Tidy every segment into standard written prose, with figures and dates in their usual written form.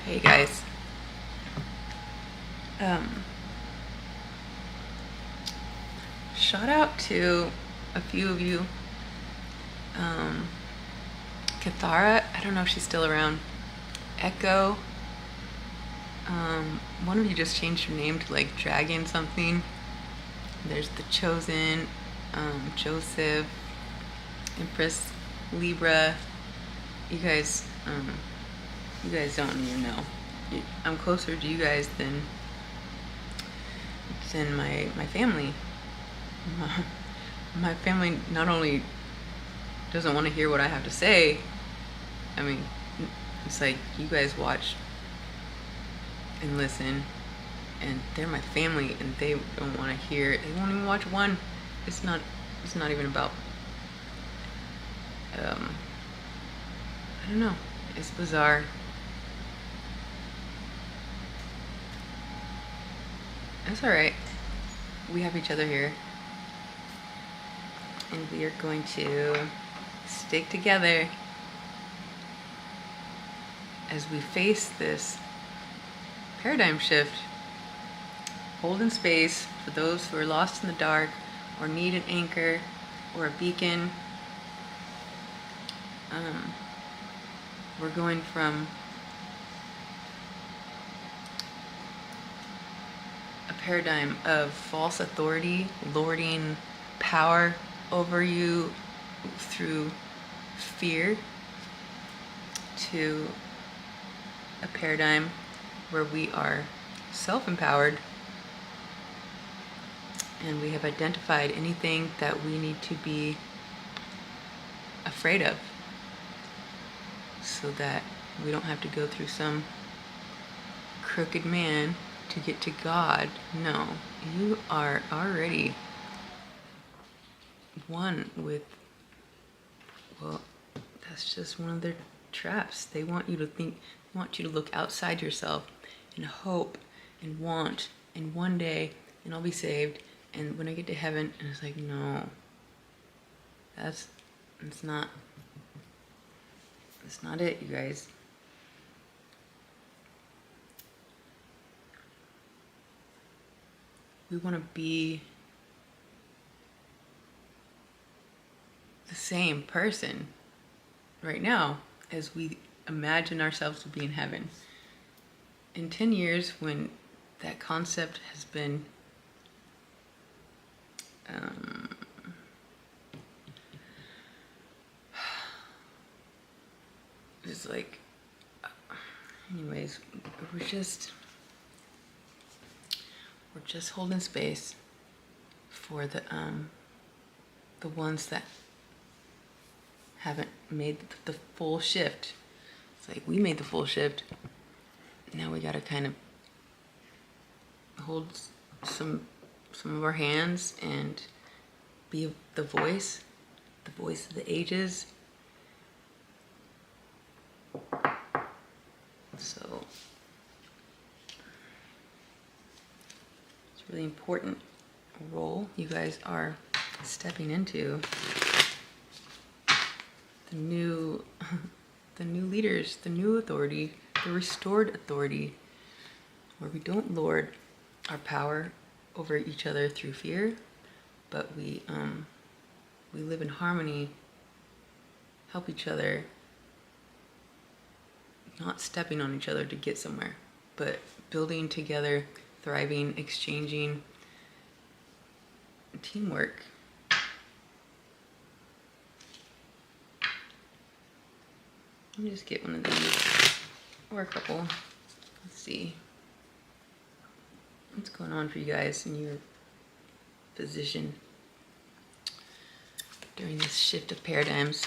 Hey guys. Shout out to a few of you. Kathara, I don't know if she's still around. Echo. One of you just changed your name to like Dragon something. There's The Chosen, Joseph, Empress, Libra. You guys, you guys don't even know. I'm closer to you guys than my family. My family not only doesn't want to hear what I have to say, I mean, it's like you guys watch and listen, and they're my family, and they don't want to hear it. They won't even watch one. It's not. It's not even about. I don't know. It's bizarre. That's all right. We have each other here, and we are going to stick together as we face this paradigm shift. Holding space for those who are lost in the dark or need an anchor or a beacon. We're going from a paradigm of false authority lording power over you through fear to a paradigm where we are self-empowered and we have identified anything that we need to be afraid of so that we don't have to go through some crooked man to get to God. No, you are already one with, well, that's just one of their traps. They want you to think, they want you to look outside yourself and hope and want, and one day, and I'll be saved, and when I get to heaven, and it's like, no, that's not it, you guys. We want to be the same person right now as we imagine ourselves to be in heaven. In 10 years, when that concept has been just like, anyways, we're just holding space for the ones that haven't made the full shift. It's like we made the full shift. Now we gotta kind of hold some of our hands and be the voice of the ages. So it's a really important role you guys are stepping into. The new leaders, the new authority, the restored authority, where we don't lord our power over each other through fear, but we live in harmony, help each other, not stepping on each other to get somewhere, but building together, thriving, exchanging, teamwork. Let me just get one of these, or a couple. Let's see what's going on for you guys in your position during this shift of paradigms.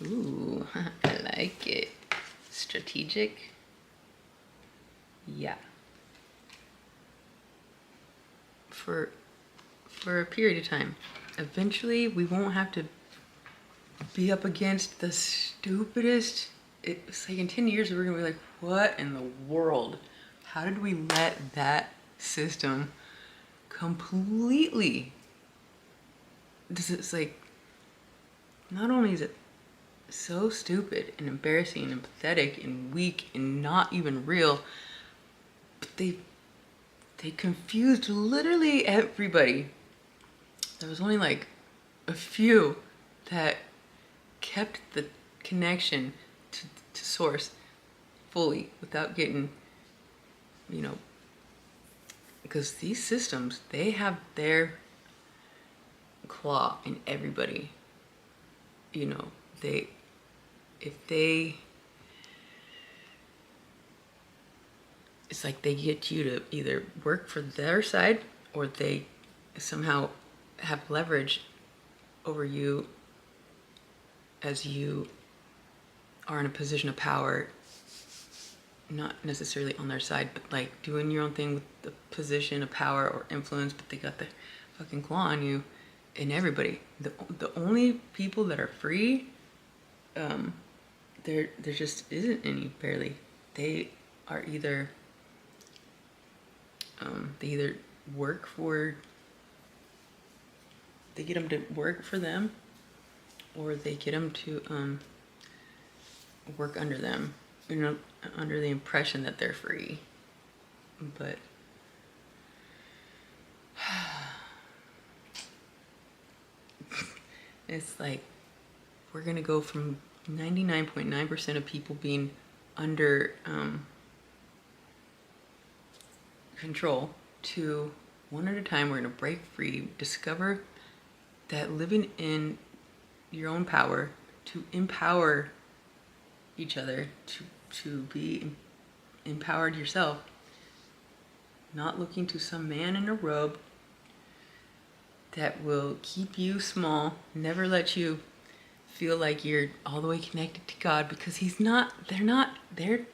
Ooh, I like it. Strategic. Yeah. For a period of time. Eventually, we won't have to be up against the stupidest. It's like in 10 years, we're gonna be like, what in the world? How did we let that system completely? It's like, not only is it so stupid and embarrassing and pathetic and weak and not even real. But they confused literally everybody. There was only like a few that kept the connection to source fully without getting, you know, because these systems, they have their claw in everybody. You know, if they, it's like they get you to either work for their side or they somehow have leverage over you as you are in a position of power, not necessarily on their side, but like doing your own thing with the position of power or influence, but they got the fucking claw on you and everybody. The only people that are free, there just isn't any, barely. They are either, they either work for, they get them to work for them, or they get them to work under them, you know, under the impression that they're free. But it's like we're gonna go from 99.9% of people being under control to one at a time. We're gonna break free, discover that living in your own power, to empower each other, to be empowered yourself, not looking to some man in a robe that will keep you small, never let you feel like you're all the way connected to God, because they're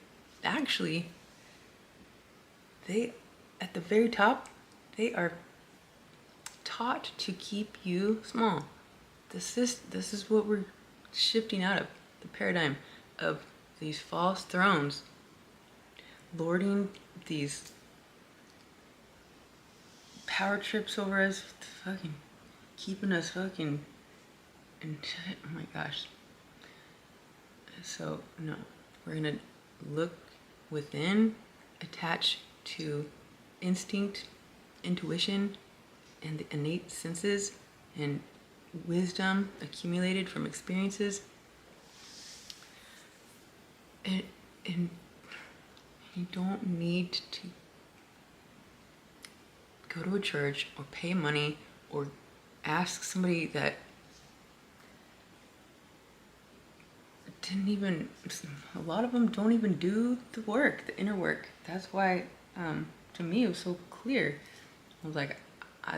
actually, they, at the very top, they are taught to keep you small. This is what we're shifting out of, the paradigm of these false thrones, lording these power trips over us, fucking keeping us fucking and shit. Oh my gosh. So no, we're gonna look within, attach to instinct, intuition, and the innate senses and wisdom accumulated from experiences. And you don't need to go to a church or pay money or ask somebody that didn't even, a lot of them don't even do the work, the inner work. That's why, to me, it was so clear. I was like,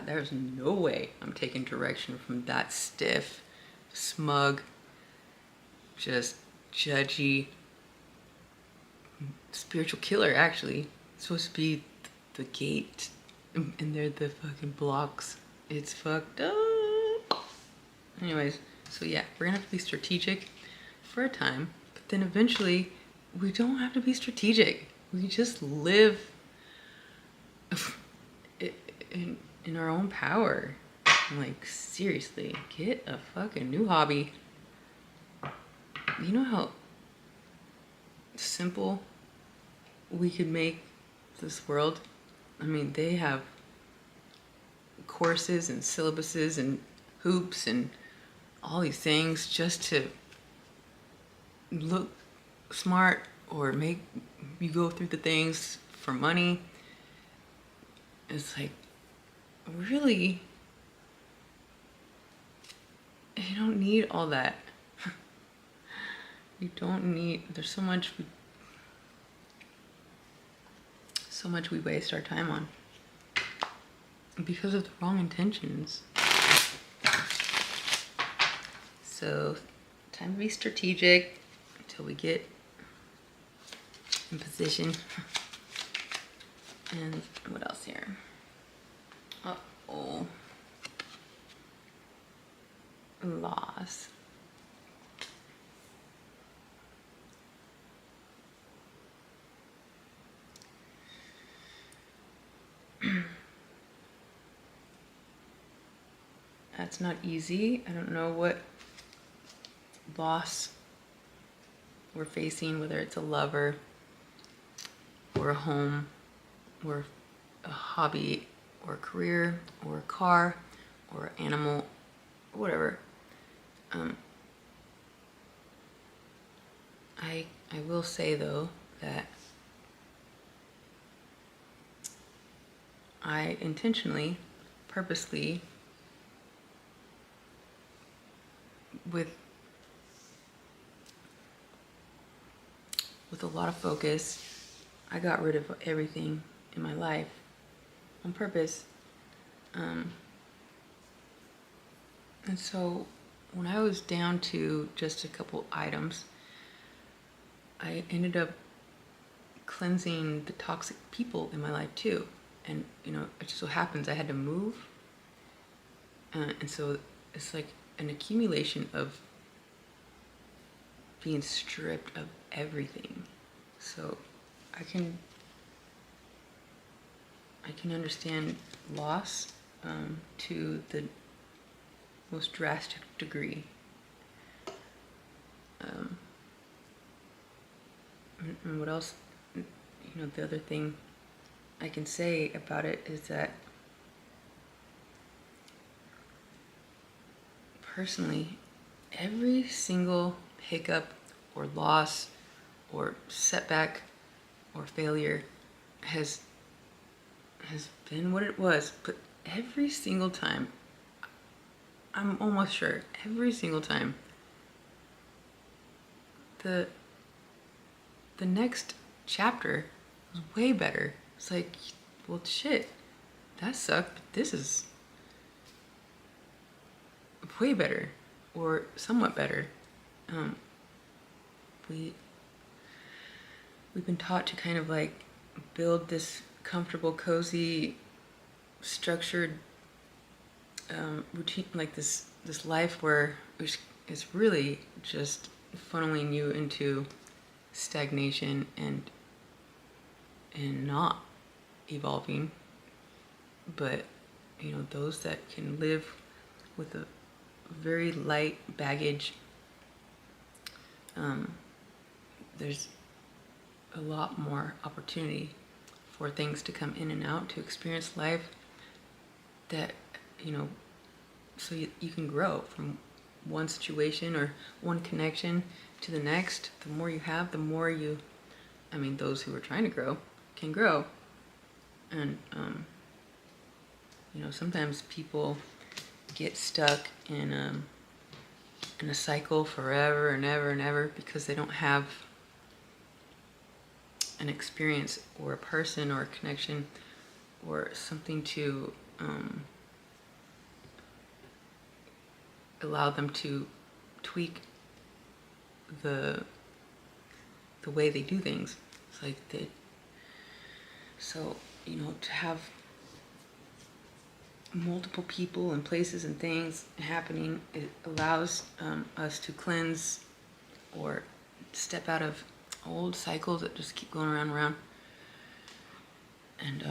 there's no way I'm taking direction from that stiff, smug, just judgy, spiritual killer, actually. It's supposed to be the gate, and they're the fucking blocks. It's fucked up. Anyways, so yeah, we're gonna have to be strategic for a time, but then eventually we don't have to be strategic. We just live in our own power. Like, seriously, get a fucking new hobby. You know how simple we could make this world? I mean, they have courses and syllabuses and hoops and all these things just to look smart or make you go through the things for money. It's like, really, you don't need all that. You don't need, there's so much we waste our time on because of the wrong intentions. So, time to be strategic until we get in position. And what else here? Uh-oh. Loss. That's not easy. I don't know what loss we're facing, whether it's a lover or a home or a hobby or a career or a car or an animal or whatever. I will say though that I intentionally, purposely, with a lot of focus, I got rid of everything in my life on purpose. And so when I was down to just a couple items, I ended up cleansing the toxic people in my life too. And, you know, it just so happens I had to move. And so it's like an accumulation of being stripped of everything. So I can understand loss to the most drastic degree. And what else, you know, the other thing I can say about it is that personally, every single hiccup or loss or setback or failure has been what it was, but every single time, I'm almost sure, every single time, the next chapter was way better. It's like, well, shit, that sucked, but this is way better, or somewhat better. We've been taught to kind of like build this comfortable, cozy, structured routine, like this life where it's really just funneling you into stagnation and not evolving. But you know, those that can live with a very light baggage, there's a lot more opportunity for things to come in and out, to experience life that, you know, so you can grow from one situation or one connection to the next. The more you have, the more you, I mean, those who are trying to grow can grow. And, you know, sometimes people get stuck in a cycle forever and ever and ever because they don't have an experience or a person or a connection or something to allow them to tweak the way they do things. It's like so, you know, to have multiple people and places and things happening, it allows us to cleanse or step out of old cycles that just keep going around and around, and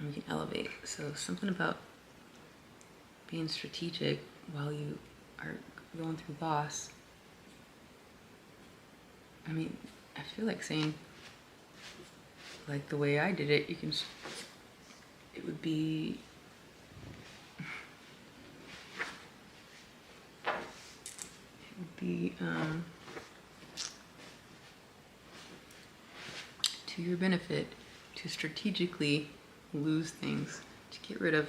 we can elevate. So something about being strategic while you are going through loss. I mean, I feel like saying, like the way I did it, it would be to your benefit to strategically lose things, to get rid of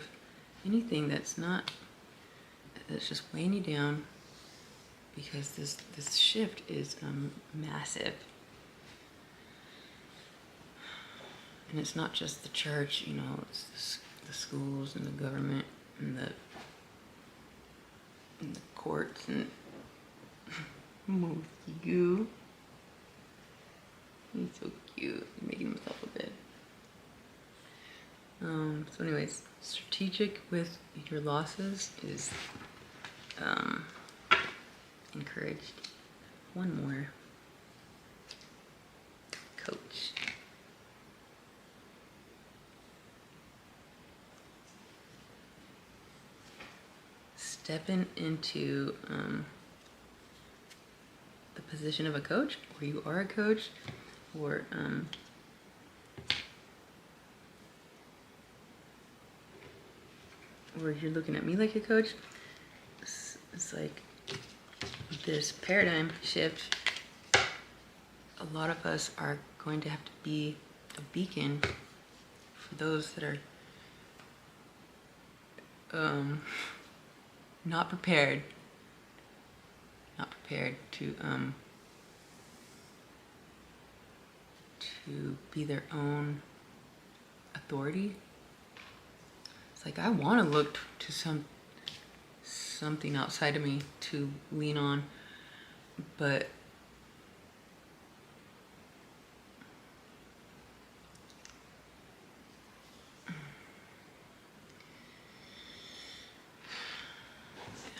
anything that's just weighing you down, because this shift is massive. And it's not just the church, you know, it's the schools and the government and the courts and most you. He's so cute, making himself a bed. So anyways, strategic with your losses is encouraged. One more. Coach. Stepping into the position of a coach, or you are a coach, or you're looking at me like a coach. It's like this paradigm shift. A lot of us are going to have to be a beacon for those that are not prepared to be their own authority. It's like I want to look to something outside of me to lean on, but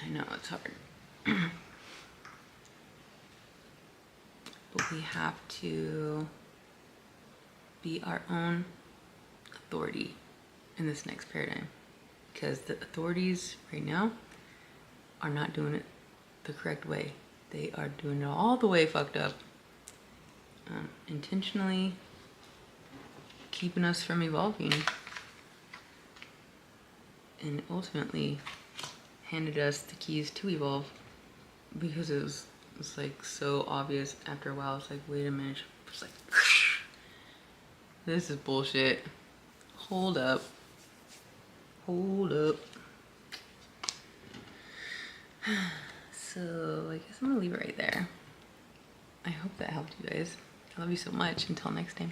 I know it's hard. But we have to be our own authority in this next paradigm, because the authorities right now are not doing it the correct way. They are doing it all the way fucked up, intentionally keeping us from evolving, and ultimately handed us the keys to evolve, because it was like so obvious after a while. It's like, wait a minute, it's like this is bullshit. Hold up. So I guess I'm gonna leave it right there. I hope that helped you guys. I love you so much. Until next time.